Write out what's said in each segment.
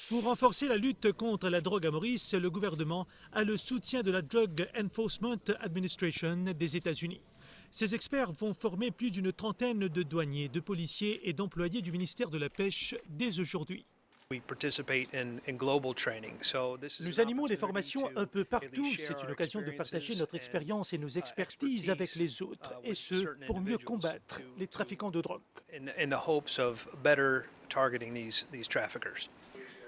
Pour renforcer la lutte contre la drogue à Maurice, le gouvernement a le soutien de la Drug Enforcement Administration des États-Unis. Ces experts vont former plus d'une trentaine de douaniers, de policiers et d'employés du ministère de la Pêche dès aujourd'hui. Nous animons des formations un peu partout. C'est une occasion de partager notre expérience et nos expertises avec les autres, et ce, pour mieux combattre les trafiquants de drogue.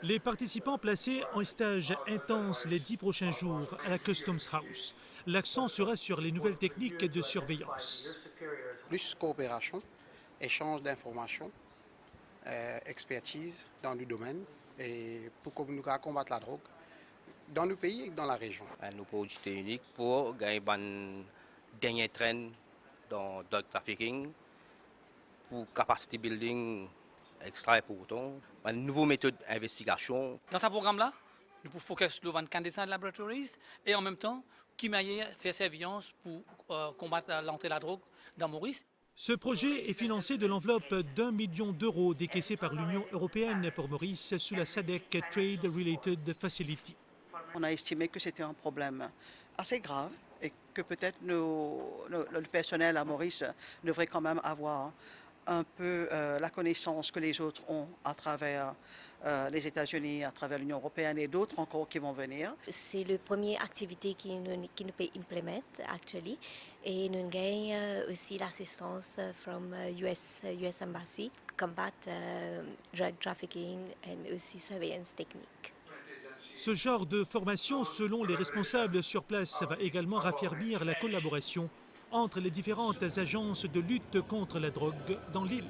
Les participants placés en stage intense les 10 prochains jours à la Customs House. L'accent sera sur les nouvelles techniques de surveillance. Plus coopération, échange d'informations, expertise dans le domaine et pour combattre la drogue dans le pays et dans la région. Nous produisons unique pour gagner un dernier train dans le drug trafficking, pour capacity building extra important, une nouvelle méthode d'investigation. Dans ce programme-là, nous pouvons focus sur le candidat de laboratories et en même temps, qui m'a fait surveillance pour combattre l'entrée de la drogue dans Maurice. Ce projet est financé de l'enveloppe d'1 million d'euros décaissée par l'Union européenne pour Maurice sous la SADC Trade Related Facility. On a estimé que c'était un problème assez grave et que peut-être le personnel à Maurice devrait quand même avoir un peu la connaissance que les autres ont à travers les États-Unis, à travers l'Union européenne et d'autres encore qui vont venir. C'est la première activité qui nous peut implémenter actuellement et nous gagnons aussi l'assistance from US Embassy, combattre drug trafficking et aussi surveillance technique. Ce genre de formation, selon les responsables sur place, va également raffermir la collaboration entre les différentes agences de lutte contre la drogue dans l'île.